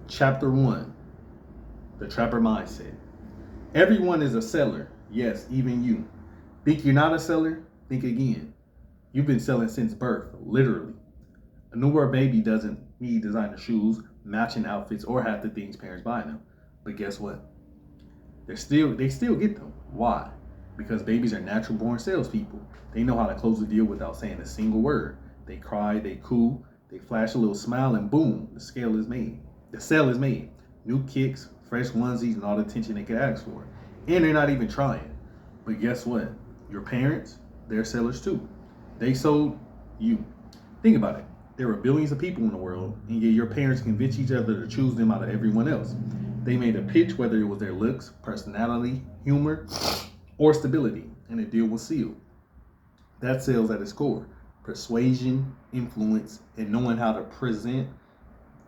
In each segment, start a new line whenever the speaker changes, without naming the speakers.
Chapter 1, The Trapper Mindset. Everyone is a seller. Yes, even you. Think you're not a seller? Think again. You've been selling since birth, literally. A newborn baby doesn't need designer shoes, matching outfits, or half the things parents buy them. But guess what? They still get them. Why? Because babies are natural born salespeople. They know how to close a deal without saying a single word. They cry, they coo, they flash a little smile, and boom, the scale is made. The sale is made. New kicks, fresh onesies, and all the attention they could ask for. And they're not even trying. But guess what? Your parents, they're sellers too. They sold you. Think about it. There were billions of people in the world, and yet your parents convinced each other to choose them out of everyone else. They made a pitch, whether it was their looks, personality, humor, or stability, and the deal was sealed. That's sales at its core: persuasion, influence, and knowing how to present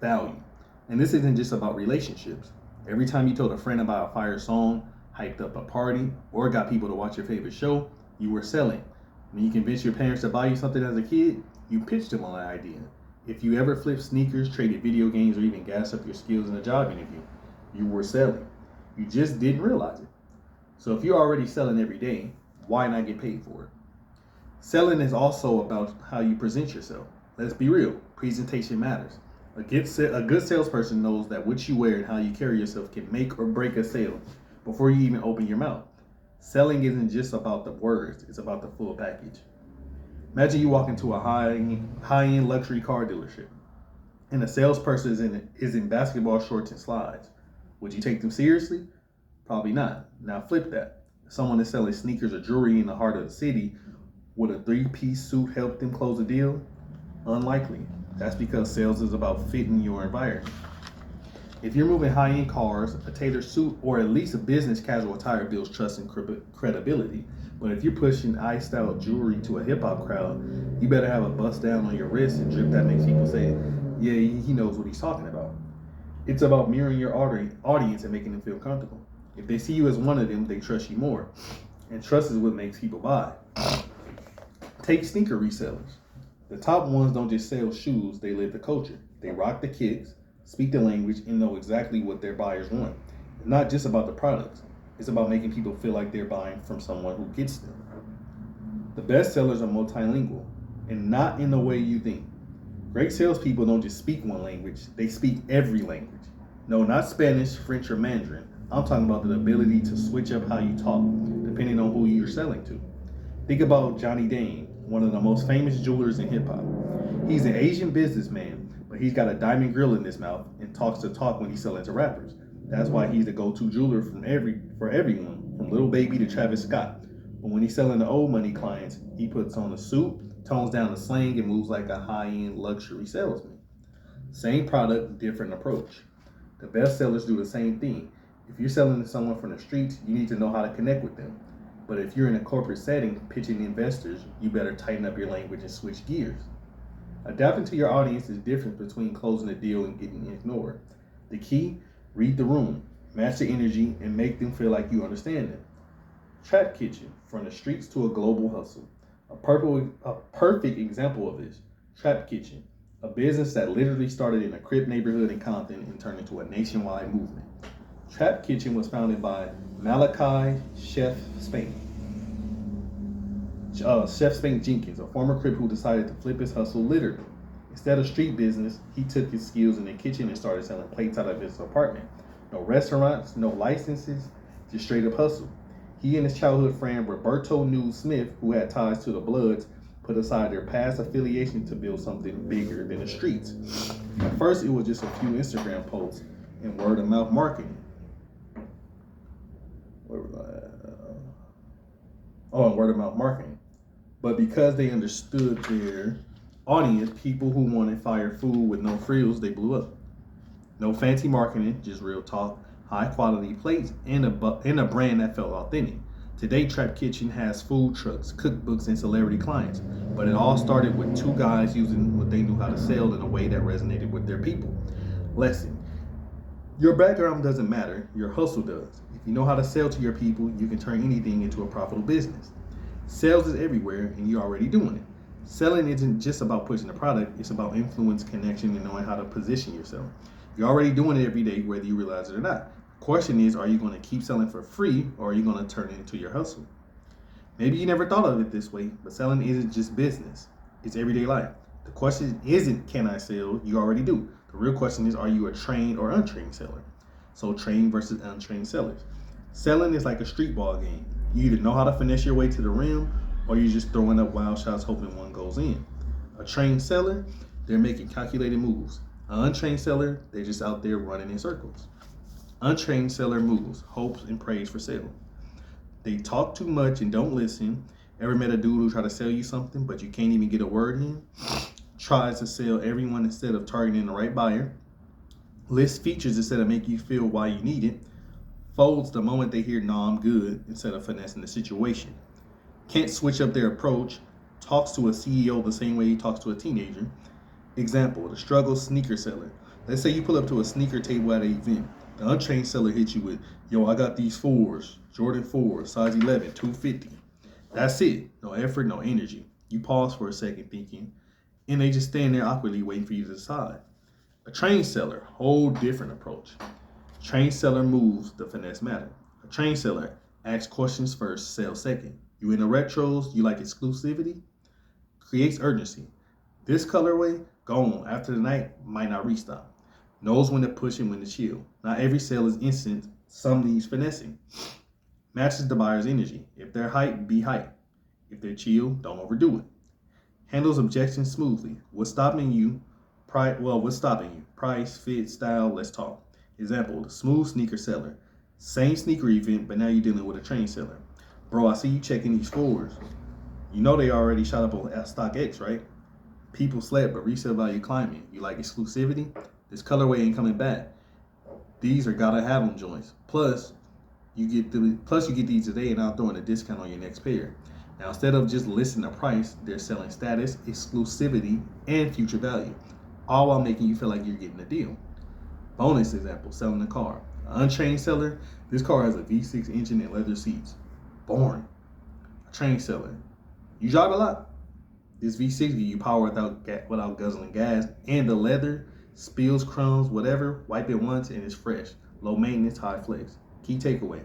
value. And this isn't just about relationships. Every time you told a friend about a fire song, hyped up a party, or got people to watch your favorite show, you were selling. When you convinced your parents to buy you something as a kid, you pitched them on that idea. If you ever flipped sneakers, traded video games, or even gassed up your skills in a job interview, you were selling. You just didn't realize it. So if you're already selling every day, why not get paid for it? Selling is also about how you present yourself. Let's be real, presentation matters. A good salesperson knows that what you wear and how you carry yourself can make or break a sale before you even open your mouth. Selling isn't just about the words, it's about the full package. Imagine you walk into a high-end luxury car dealership and the salesperson is in basketball shorts and slides. Would you take them seriously? Probably not. Now flip that. If someone is selling sneakers or jewelry in the heart of the city, would a three-piece suit help them close a deal? Unlikely. That's because sales is about fitting your environment. If you're moving high-end cars, a tailored suit, or at least a business casual attire builds trust and credibility. But if you're pushing iced-out jewelry to a hip-hop crowd, you better have a bust down on your wrist and drip that makes people say, yeah, he knows what he's talking about. It's about mirroring your audience and making them feel comfortable. If they see you as one of them, they trust you more. And trust is what makes people buy. Take sneaker resellers. The top ones don't just sell shoes, they live the culture. They rock the kicks, speak the language, and know exactly what their buyers want. It's not just about the products, it's about making people feel like they're buying from someone who gets them. The best sellers are multilingual, and not in the way you think. Great salespeople don't just speak one language, they speak every language. No, not Spanish, French, or Mandarin. I'm talking about the ability to switch up how you talk, depending on who you're selling to. Think about Johnny Dane, one of the most famous jewelers in hip hop. He's an Asian businessman, but he's got a diamond grill in his mouth and talks the talk when he's selling to rappers. That's why he's the go-to jeweler for everyone, from Lil Baby to Travis Scott. But when he's selling to old money clients, he puts on a suit, tones down the slang, and moves like a high-end luxury salesman. Same product, different approach. The best sellers do the same thing. If you're selling to someone from the streets, you need to know how to connect with them. But if you're in a corporate setting pitching investors, you better tighten up your language and switch gears. Adapting to your audience is different between closing a deal and getting ignored. The key: read the room, match the energy, and make them feel like you understand them. Trap Kitchen, from the streets to a global hustle. A perfect example of this. Trap Kitchen, a business that literally started in a Crip neighborhood in Compton and turned into a nationwide movement. Trap Kitchen was founded by Malachi Chef Spank Jenkins, a former Crip who decided to flip his hustle literally. Instead of street business, he took his skills in the kitchen and started selling plates out of his apartment. No restaurants, no licenses, just straight up hustle. He and his childhood friend Roberto New Smith, who had ties to the Bloods, put aside their past affiliation to build something bigger than the streets. At first, it was just a few Instagram posts and word of mouth marketing. Where was I at? And word of mouth marketing. But because they understood their audience, people who wanted fire food with no frills, they blew up. No fancy marketing, just real talk, high quality plates, and a brand that felt authentic. Today, Trap Kitchen has food trucks, cookbooks, and celebrity clients. But it all started with two guys using what they knew how to sell in a way that resonated with their people. Lesson: your background doesn't matter, your hustle does. If you know how to sell to your people, you can turn anything into a profitable business. Sales is everywhere, and you're already doing it. Selling isn't just about pushing the product, it's about influence, connection, and knowing how to position yourself. You're already doing it every day, whether you realize it or not. The question is, are you going to keep selling for free or are you going to turn it into your hustle? Maybe you never thought of it this way, but selling isn't just business, it's everyday life. The question isn't, can I sell? You already do. The real question is, are you a trained or untrained seller? So, trained versus untrained sellers. Selling is like a street ball game. You either know how to finesse your way to the rim or you're just throwing up wild shots hoping one goes in. A trained seller, they're making calculated moves. An untrained seller, they're just out there running in circles. Untrained seller moves, hopes and prays for sale. They talk too much and don't listen. Ever met a dude who try to sell you something, but you can't even get a word in? Tries to sell everyone instead of targeting the right buyer. Lists features instead of making you feel why you need it. Folds the moment they hear, "No, I'm good," instead of finessing the situation. Can't switch up their approach. Talks to a CEO the same way he talks to a teenager. Example, the struggle sneaker seller. Let's say you pull up to a sneaker table at an event. The untrained seller hits you with, "Yo, I got these fours, Jordan 4, size 11, 250. That's it. No effort, no energy. You pause for a second thinking, and they just stand there awkwardly waiting for you to decide. A trained seller, whole different approach. Trained seller moves, the finesse matter. A trained seller asks questions first, sell second. You into retros, you like exclusivity? Creates urgency. This colorway, gone after the night, might not restock. Knows when to push and when to chill. Not every sale is instant, some needs finessing. Matches the buyer's energy. If they're hype, be hype. If they're chill, don't overdo it. Handles objections smoothly. What's stopping you? What's stopping you? Price, fit, style, let's talk. Example, the smooth sneaker seller. Same sneaker event, but now you're dealing with a trained seller. Bro, I see you checking these fours. You know they already shot up on StockX, right? People slept, but resale value climbing. You like exclusivity? This colorway ain't coming back. These are gotta have them joints. Plus you get these today and I'm throwing a discount on your next pair. Now instead of just listing the price, they're selling status, exclusivity, and future value, all while making you feel like you're getting a deal. Bonus example, selling a car. An untrained seller, this car has a V6 engine and leather seats. Boring. A trained seller, you drive a lot. This V6 gives you power without guzzling gas, and the leather spills, crumbs, whatever, wipe it once and it's fresh. Low maintenance, high flex. Key takeaway,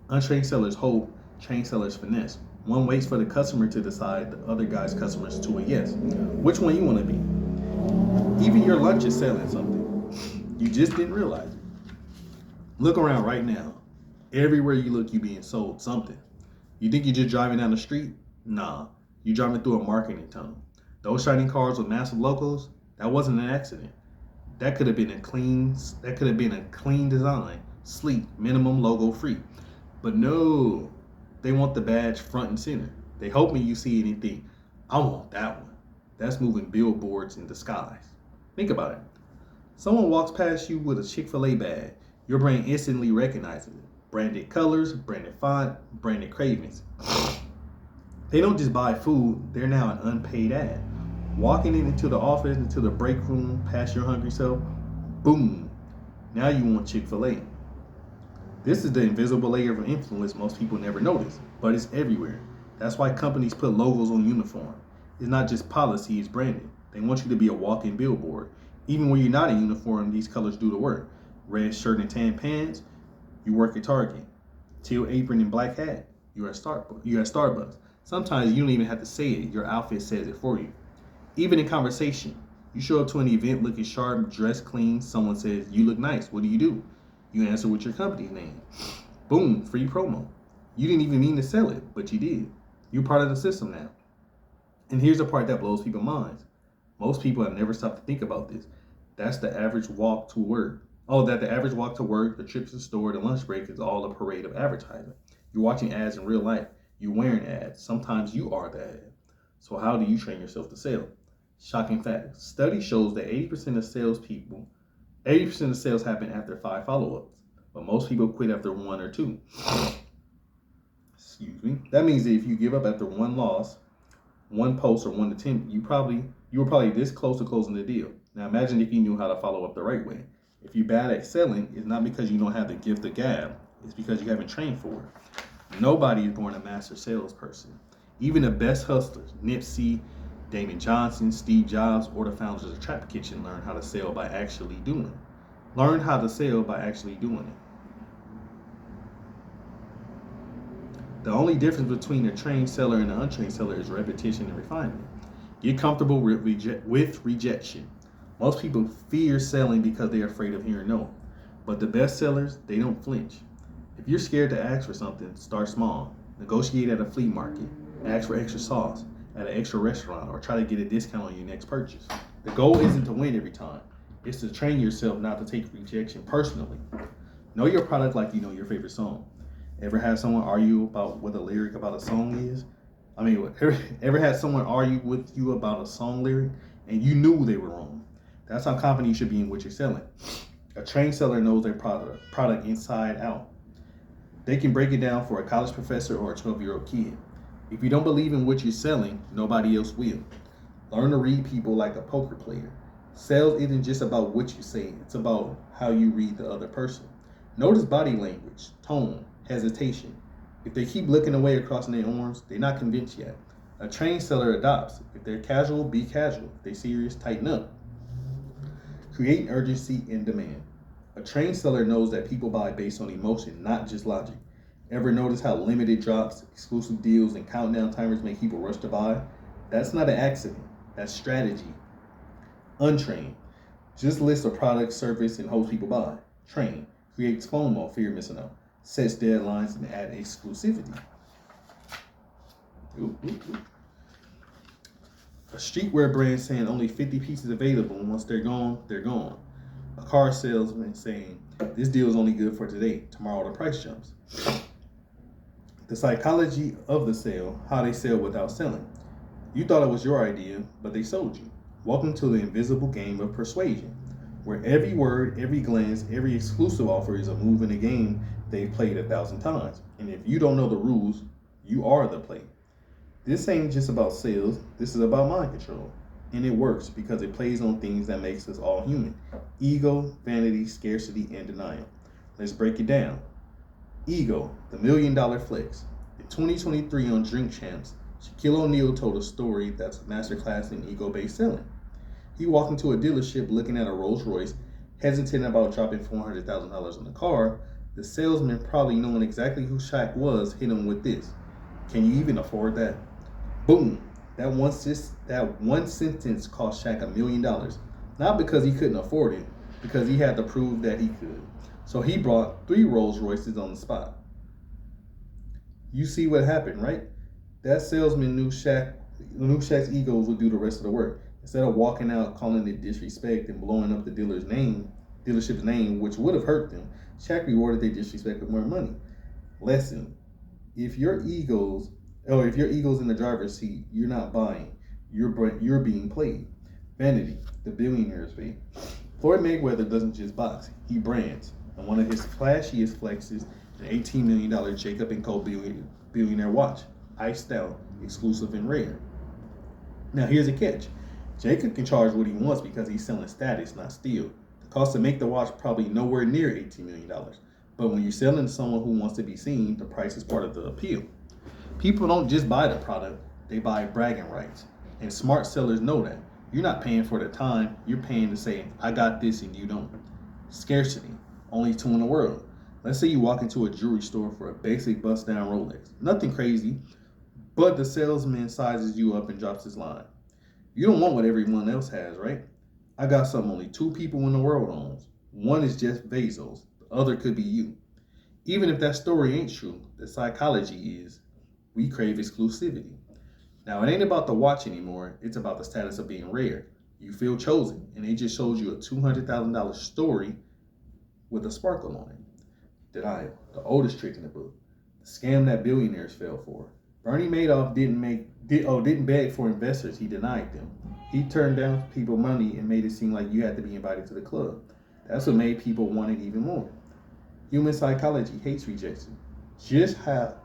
untrained sellers hope, trained sellers finesse. One waits for the customer to decide, the other guy's customers to a yes. Which one you want to be? Even your lunch is selling something. You just didn't realize it. Look around right now. Everywhere you look, you being sold something. You think you're just driving down the street? Nah, you're driving through a marketing tunnel. Those shiny cars with massive logos, that wasn't an accident. That could have been a clean design, sleek, minimum logo free. But no, they want the badge front and center. They hoping you see it and think, I want that one. That's moving billboards in the skies. Think about it. Someone walks past you with a Chick-fil-A bag. Your brain instantly recognizes it. Branded colors, branded font, branded cravings. They don't just buy food, they're now an unpaid ad. Walking into the office, into the break room, past your hungry self, boom, now you want Chick-fil-A. This is the invisible layer of influence most people never notice, but it's everywhere. That's why companies put logos on uniform. It's not just policy, it's branding. They want you to be a walking billboard. Even when you're not in uniform, these colors do the work. Red shirt and tan pants, you work at Target. Teal apron and black hat, you're at Starbucks. Sometimes you don't even have to say it, your outfit says it for you. Even in conversation, you show up to an event looking sharp, dressed clean, someone says, you look nice, what do? You answer with your company's name. Boom, free promo. You didn't even mean to sell it, but you did. You're part of the system now. And here's the part that blows people's minds. Most people have never stopped to think about this. That's the average walk to work. The average walk to work, the trip to the store, the lunch break is all a parade of advertising. You're watching ads in real life. You're wearing ads. Sometimes you are the ad. So how do you train yourself to sell? Shocking fact. Study shows that 80% of sales happen after 5 follow-ups, but most people quit after 1 or 2. Excuse me. That means that if you give up after 1 loss, 1 post, or 1 attempt, you were probably this close to closing the deal. Now imagine if you knew how to follow up the right way. If you're bad at selling, it's not because you don't have the gift of gab. It's because you haven't trained for it. Nobody is born a master salesperson. Even the best hustlers, Nipsey, Damon Johnson, Steve Jobs, or the founders of Trap Kitchen learn how to sell by actually doing it. Learn how to sell by actually doing it. The only difference between a trained seller and an untrained seller is repetition and refinement. Get comfortable with rejection. Most people fear selling because they're afraid of hearing no. But the best sellers, they don't flinch. If you're scared to ask for something, start small. Negotiate at a flea market. Ask for extra sauce at an extra restaurant, or try to get a discount on your next purchase. The goal isn't to win every time. It's to train yourself not to take rejection personally. Know your product like you know your favorite song. Ever had someone argue about what a lyric about a song is? Ever had someone argue with you about a song lyric and you knew they were wrong? That's how confident you should be in what you're selling. A trained seller knows their product inside out. They can break it down for a college professor or a 12-year-old kid. If you don't believe in what you're selling, nobody else will. Learn to read people like a poker player. Sales isn't just about what you say, it's about how you read the other person. Notice body language, tone, hesitation. If they keep looking away or crossing their arms, they're not convinced yet. A trained seller adopts. If they're casual, be casual. If they're serious, tighten up. Create urgency and demand. A trained seller knows that people buy based on emotion, not just logic. Ever notice how limited drops, exclusive deals, and countdown timers make people rush to buy? That's not an accident. That's strategy. Untrained. Just lists a product, service, and hopes people buy. Trained. Creates FOMO, fear of missing out. Sets deadlines and add exclusivity. A streetwear brand saying only 50 pieces available, and once they're gone, they're gone. A car salesman saying this deal is only good for today, tomorrow the price jumps. The psychology of the sale, how they sell without selling. You thought it was your idea, but they sold you. Welcome to the invisible game of persuasion, where every word, every glance, every exclusive offer is a move in the game they've played 1,000 times. And if you don't know the rules, you are the play. This ain't just about sales, this is about mind control. And it works because it plays on things that makes us all human. Ego, vanity, scarcity, and denial. Let's break it down. Ego, the $1 million flex. In 2023 on Drink Champs, Shaquille O'Neal told a story that's a masterclass in ego-based selling. He walked into a dealership looking at a Rolls Royce, hesitant about dropping $400,000 on the car. The salesman, probably knowing exactly who Shaq was, hit him with this. Can you even afford that? Boom. That one sentence cost Shaq $1 million. Not because he couldn't afford it, because he had to prove that he could. So he brought 3 Rolls Royces on the spot. You see what happened, right? That salesman knew Shaq's egos would do the rest of the work. Instead of walking out calling it disrespect and blowing up the dealership's name, which would have hurt them, Shaq rewarded their disrespect with more money. Lesson: if your ego's in the driver's seat, you're not buying. You're being played. Vanity, the billionaire's way. Floyd Mayweather doesn't just box; he brands. And one of his flashiest flexes, an $18 million Jacob & Co. billionaire watch, iced out, exclusive and rare. Now here's a catch. Jacob can charge what he wants because he's selling status, not steel. The cost to make the watch probably nowhere near $18 million. But when you're selling to someone who wants to be seen, the price is part of the appeal. People don't just buy the product, they buy bragging rights. And smart sellers know that. You're not paying for the time, you're paying to say, I got this and you don't. Scarcity, only 2 in the world. Let's say you walk into a jewelry store for a basic bust down Rolex. Nothing crazy, but the salesman sizes you up and drops his line. You don't want what everyone else has, right? I got something only 2 people in the world owns. One is Jeff Bezos, the other could be you. Even if that story ain't true, the psychology is we crave exclusivity. Now, it ain't about the watch anymore. It's about the status of being rare. You feel chosen, and they just showed you a $200,000 story with a sparkle on it. Denial, the oldest trick in the book. The scam that billionaires fell for. Bernie Madoff didn't beg for investors. He denied them. He turned down people money and made it seem like you had to be invited to the club. That's what made people want it even more. Human psychology hates rejection. Just how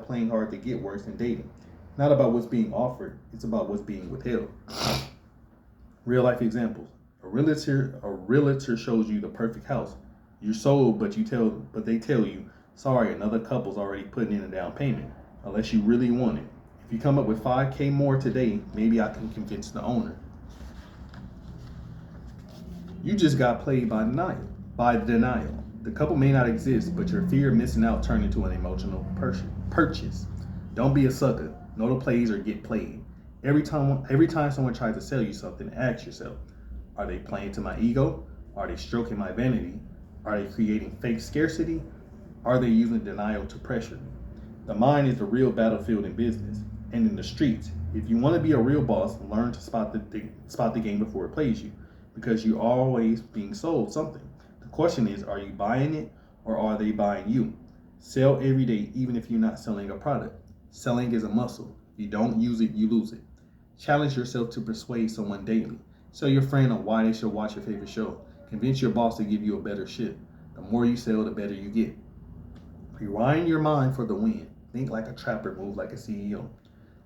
playing hard to get works than dating. Not about what's being offered, it's about what's being withheld. Real life examples. A realtor shows you the perfect house. You're sold, but they tell you, sorry, another couple's already putting in a down payment, unless you really want it. If If you come up with 5K more today, maybe I can convince the owner. You just got played by denial. The couple may not exist, but your fear of missing out turned into an emotional purchase. Don't be a sucker. Know the plays or get played. Every time someone tries to sell you something, ask yourself, are they playing to my ego? Are they stroking my vanity? Are they creating fake scarcity? Are they using denial to pressure me? The mind is the real battlefield in business and in the streets. If you want to be a real boss, learn to spot the game before it plays you, because you're always being sold something. The question is, are you buying it or are they buying you? Sell every day, even if you're not selling a product. Selling is a muscle. If you don't use it, you lose it. Challenge yourself to persuade someone daily. Tell your friend on why they should watch your favorite show. Convince your boss to give you a better shift. The more you sell, the better you get. Rewind your mind for the win. Think like a trapper, move like a CEO.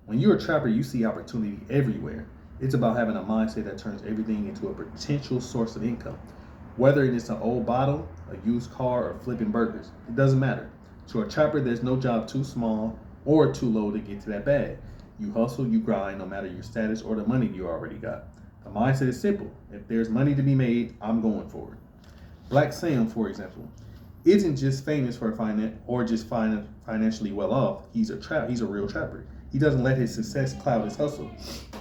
When you're a trapper, you see opportunity everywhere. It's about having a mindset that turns everything into a potential source of income. Whether it's an old bottle, a used car, or flipping burgers, it doesn't matter. To a trapper, there's no job too small or too low to get to that bag. You hustle, you grind, no matter your status or the money you already got. The mindset is simple. If there's money to be made, I'm going for it. Black Sam, for example, isn't just famous for financially well off. He's a real trapper. He doesn't let his success cloud his hustle.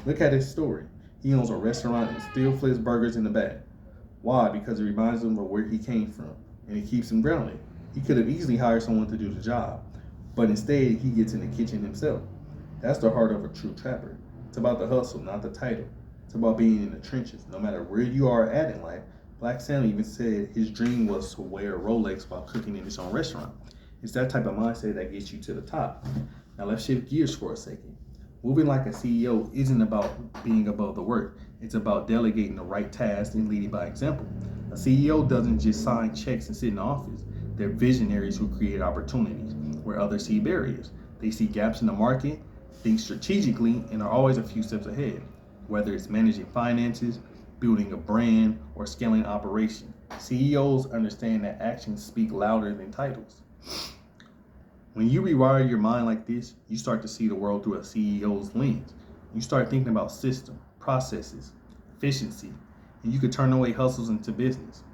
Look at his story. He owns a restaurant and still flips burgers in the back. Why? Because it reminds him of where he came from, and it keeps him grounded. He could have easily hired someone to do the job, but instead he gets in the kitchen himself. That's the heart of a true trapper. It's about the hustle, not the title. It's about being in the trenches. No matter where you are at in life, Black Sam even said his dream was to wear a Rolex while cooking in his own restaurant. It's that type of mindset that gets you to the top. Now let's shift gears for a second. Moving like a CEO isn't about being above the work. It's about delegating the right tasks and leading by example. A CEO doesn't just sign checks and sit in the office. They're visionaries who create opportunities where others see barriers. They see gaps in the market, think strategically, and are always a few steps ahead. Whether it's managing finances, building a brand, or scaling operations, CEOs understand that actions speak louder than titles. When you rewire your mind like this, you start to see the world through a CEO's lens. You start thinking about system, processes, efficiency, and you could turn away hustles into business.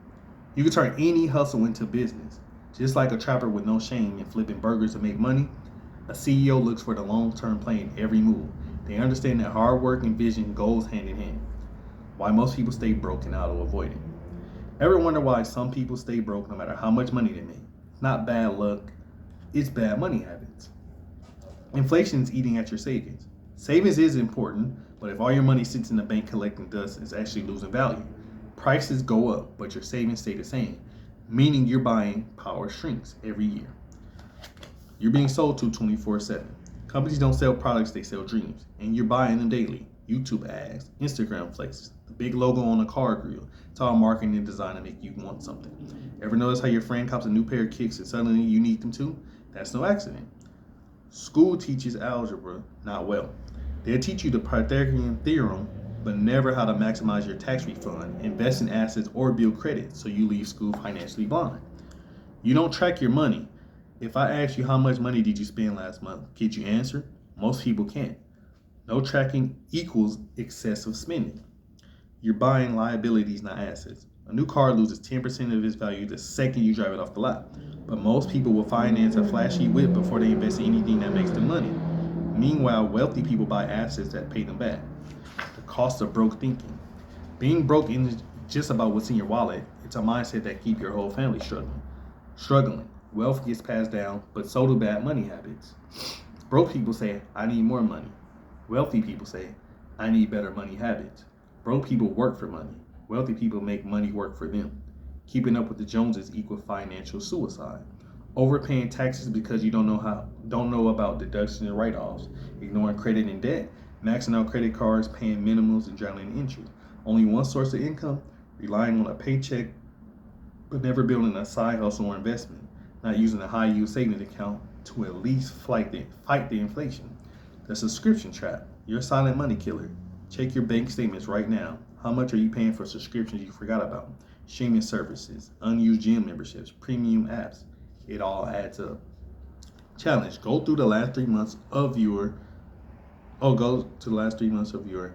You could turn any hustle into business. Just like a trapper with no shame in flipping burgers to make money, a CEO looks for the long-term play in every move. They understand that hard work and vision goes hand in hand. Why most people stay broke and auto avoid it. Ever wonder why some people stay broke no matter how much money they make? It's not bad luck, it's bad money habits. Inflation is eating at your savings. Savings is important, but if all your money sits in the bank collecting dust, it's actually losing value. Prices go up, but your savings stay the same, meaning your buying power shrinks every year. You're being sold to 24/7. Companies don't sell products, they sell dreams, and you're buying them daily. YouTube ads, Instagram flexes, the big logo on a car grill. It's all marketing and design to make you want something. Ever notice how your friend cops a new pair of kicks and suddenly you need them too? That's no accident. School teaches algebra not well. They'll teach you the Pythagorean theorem, but never how to maximize your tax refund, invest in assets, or build credit, so you leave school financially blind. You don't track your money. If I ask you how much money did you spend last month, could you answer? Most people can't. No tracking equals excessive spending. You're buying liabilities, not assets. A new car loses 10% of its value the second you drive it off the lot. But most people will finance a flashy whip before they invest in anything that makes them money. Meanwhile, wealthy people buy assets that pay them back. The cost of broke thinking. Being broke isn't just about what's in your wallet. It's a mindset that keeps your whole family struggling. Wealth gets passed down, but so do bad money habits. Broke people say, I need more money. Wealthy people say, I need better money habits. Broke people work for money. Wealthy people make money work for them. Keeping up with the Joneses equals financial suicide. Overpaying taxes because you don't know about deductions and write-offs. Ignoring credit and debt. Maxing out credit cards, paying minimums, and drowning in interest. Only one source of income. Relying on a paycheck, but never building a side hustle or investment. Not using a high-yield savings account to at least fight the inflation. The subscription trap. You're a silent money killer. Check your bank statements right now. How much are you paying for subscriptions you forgot about? Streaming services, unused gym memberships, premium apps. It all adds up. Challenge. Go through the last 3 months of your Oh, go to the last 3 months of your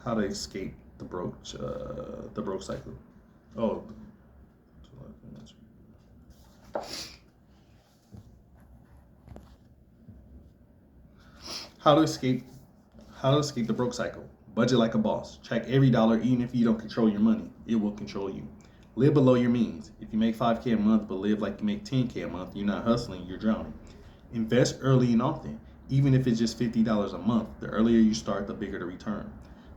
how to escape the broke cycle. Oh, how to escape how to escape the broke cycle. Budget like a boss. Track every dollar, even if you don't control your money. It will control you. Live below your means. If you make 5K a month but live like you make 10K a month, you're not hustling, you're drowning. Invest early and often. Even if it's just $50 a month, the earlier you start, the bigger the return.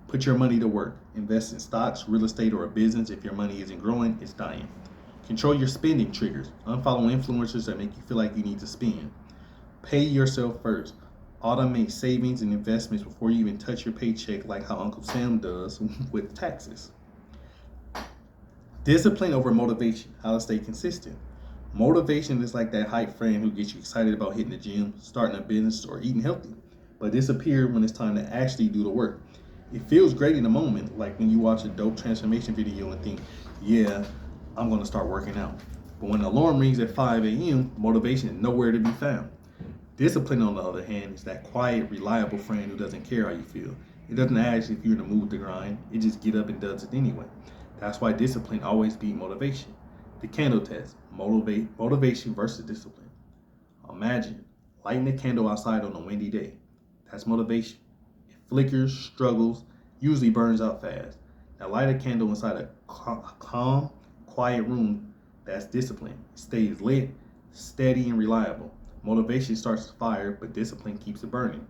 Put your money to work. Invest in stocks, real estate, or a business. If your money isn't growing, it's dying. Control your spending triggers. Unfollow influencers that make you feel like you need to spend. Pay yourself first. Automate savings and investments before you even touch your paycheck, like how Uncle Sam does with taxes. Discipline over motivation. How to stay consistent. Motivation is like that hype friend who gets you excited about hitting the gym, starting a business, or eating healthy, but disappear when it's time to actually do the work. It feels great in the moment, like when you watch a dope transformation video and think, yeah, I'm going to start working out. But when the alarm rings at 5 a.m., motivation is nowhere to be found. Discipline, on the other hand, is that quiet, reliable friend who doesn't care how you feel. It doesn't ask if you're in the mood to grind. It just get up and does it anyway. That's why discipline always beats motivation. The candle test: motivation versus discipline. Imagine lighting a candle outside on a windy day. That's motivation. It flickers, struggles, usually burns out fast. Now light a candle inside a calm, quiet room. That's discipline. It stays lit, steady, and reliable. Motivation starts the fire, but discipline keeps it burning.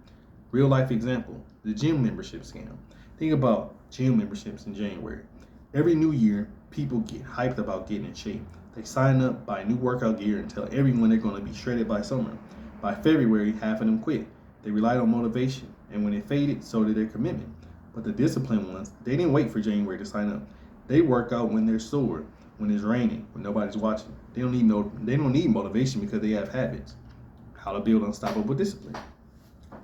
Real life example: the gym membership scam. Think about gym memberships in January. Every new year, people get hyped about getting in shape. They sign up, buy new workout gear, and tell everyone they're going to be shredded by summer. By February, half of them quit. They relied on motivation, and when it faded, so did their commitment. But the disciplined ones, they didn't wait for January to sign up. They work out when they're sore, when it's raining, when nobody's watching. They don't need motivation because they have habits. How to build unstoppable discipline.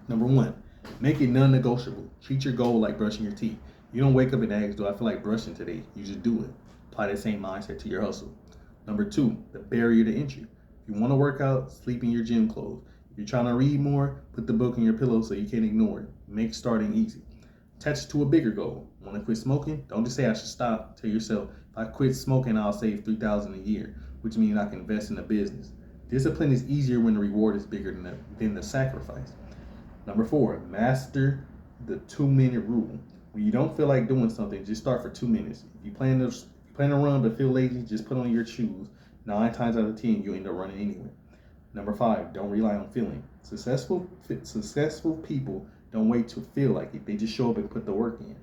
Number 1, make it non-negotiable. Treat your goal like brushing your teeth. You don't wake up and ask, do I feel like brushing today? You just do it. Apply that same mindset to your hustle. Number 2, the barrier to entry. If you want to work out, sleep in your gym clothes. If you're trying to read more, put the book in your pillow so you can't ignore it. Make starting easy. Attach it to a bigger goal. Want to quit smoking? Don't just say I should stop. Tell yourself, if I quit smoking, I'll save $3,000 a year, which means I can invest in a business. Discipline is easier when the reward is bigger than the sacrifice. Number 4, master the 2-minute rule. When you don't feel like doing something, just start for 2 minutes. If you plan to run but feel lazy, just put on your shoes. 9 times out of 10, you end up running anyway. Number 5, don't rely on feeling. Successful people don't wait to feel like it. They just show up and put the work in.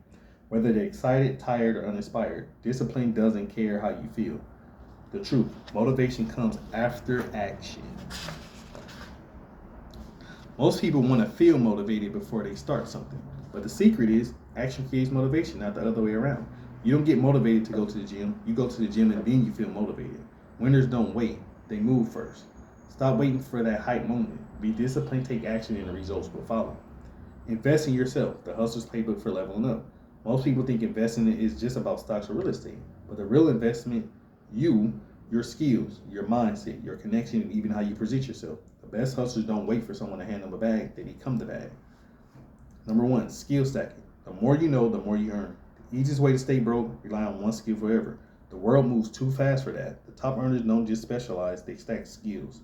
Whether they're excited, tired, or uninspired, discipline doesn't care how you feel. The truth: motivation comes after action. Most people want to feel motivated before they start something. But the secret is action creates motivation, not the other way around. You don't get motivated to go to the gym. You go to the gym and then you feel motivated. Winners don't wait. They move first. Stop waiting for that hype moment. Be disciplined, take action, and the results will follow. Invest in yourself. The hustler's playbook for leveling up. Most people think investing is just about stocks or real estate. But the real investment, your skills, your mindset, your connection, and even how you present yourself. The best hustlers don't wait for someone to hand them a bag. They become the bag. Number 1, skill stacking. The more you know, the more you earn. The easiest way to stay broke: rely on one skill forever. The world moves too fast for that. The top earners don't just specialize, they stack skills.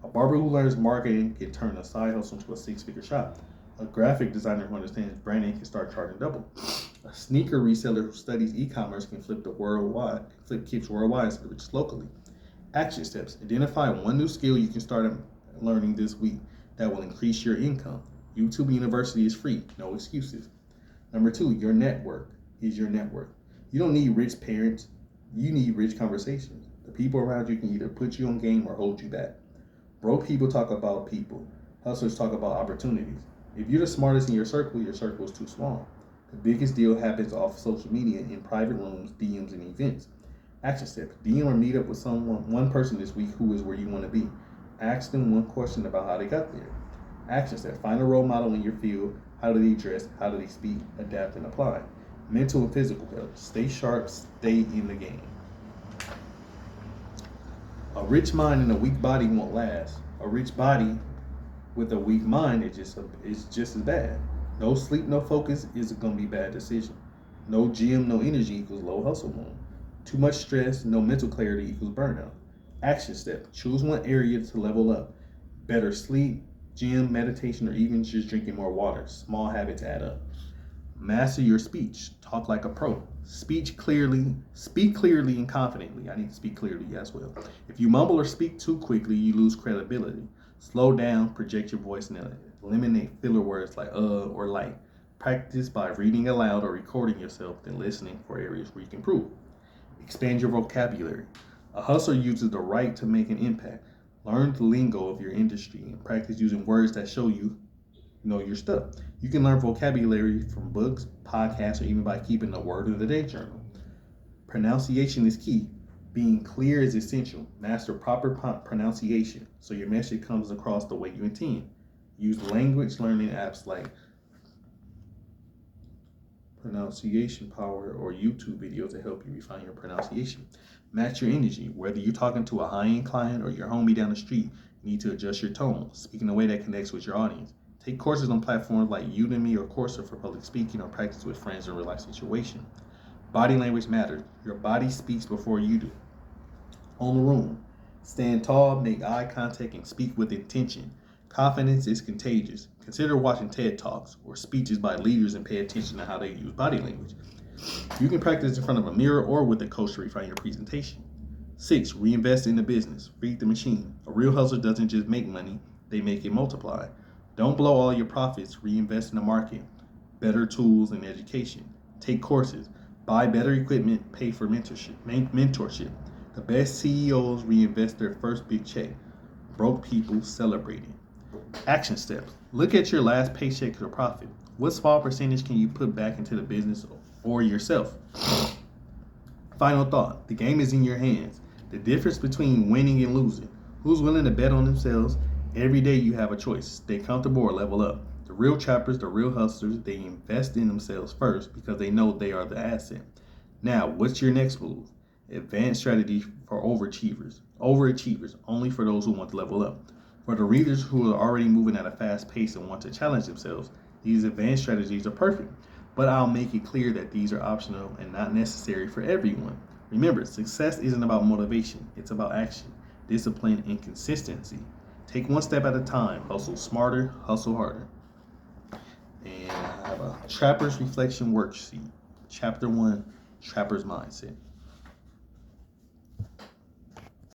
A barber who learns marketing can turn a side hustle into a 6-figure shop. A graphic designer who understands branding can start charging double. A sneaker reseller who studies e-commerce can flip kicks worldwide instead of just locally. Action steps. Identify one new skill you can start learning this week that will increase your income. YouTube University is free, no excuses. Number 2, your network is your network. You don't need rich parents, you need rich conversations. The people around you can either put you on game or hold you back. Broke people talk about people. Hustlers talk about opportunities. If you're the smartest in your circle is too small. The biggest deal happens off social media in private rooms, DMs, and events. Action steps. DM or meet up with one person this week who is where you want to be. Ask them one question about how they got there. Action step. Find a role model in your field. How do they dress? How do they speak? Adapt and apply. Mental and physical health. Stay sharp. Stay in the game. A rich mind and a weak body won't last. A rich body With a weak mind, it's just as bad. No sleep, no focus is going to be bad decision. No gym, no energy equals low hustle mode. Too much stress, no mental clarity equals burnout. Action step: choose one area to level up. Better sleep, gym, meditation, or even just drinking more water. Small habits add up. Master your speech. Talk like a pro. Speak clearly and confidently. I need to speak clearly as well. If you mumble or speak too quickly, you lose credibility. Slow down, project your voice, and eliminate filler words like or like. Practice by reading aloud or recording yourself, then listening for areas where you can improve. Expand your vocabulary. A hustler uses the right to make an impact. Learn the lingo of your industry and practice using words that show you know your stuff. You can learn vocabulary from books, podcasts, or even by keeping a word of the day journal. Pronunciation is key. Being clear is essential. Master proper pronunciation so your message comes across the way you intend. Use language learning apps like Pronunciation Power or YouTube videos to help you refine your pronunciation. Match your energy. Whether you're talking to a high-end client or your homie down the street, you need to adjust your tone, speak in a way that connects with your audience. Take courses on platforms like Udemy or Coursera for public speaking or practice with friends in real life situations. Body language matters. Your body speaks before you do. Own the room. Stand tall, make eye contact, and speak with intention. Confidence is contagious. Consider watching TED Talks or speeches by leaders and pay attention to how they use body language. You can practice in front of a mirror or with a coach to refine your presentation. 6. Reinvest in the business. Feed the machine. A real hustler doesn't just make money, they make it multiply. Don't blow all your profits. Reinvest in the market, better tools, and education. Take courses. Buy better equipment. Pay for mentorship. The best CEOs reinvest their first big check. Broke people celebrating. Action steps. Look at your last paycheck or profit. What small percentage can you put back into the business or yourself? Final thought. The game is in your hands. The difference between winning and losing. Who's willing to bet on themselves? Every day you have a choice. Stay comfortable or level up. The real trappers, the real hustlers, they invest in themselves first because they know they are the asset. Now, what's your next move? Advanced strategy for overachievers. Overachievers, only for those who want to level up. For the readers who are already moving at a fast pace and want to challenge themselves, these advanced strategies are perfect. But I'll make it clear that these are optional and not necessary for everyone. Remember, success isn't about motivation, it's about action, discipline, and consistency. Take one step at a time. Hustle smarter, hustle harder. And I have a Trapper's Reflection Worksheet. Chapter 1, Trapper's Mindset.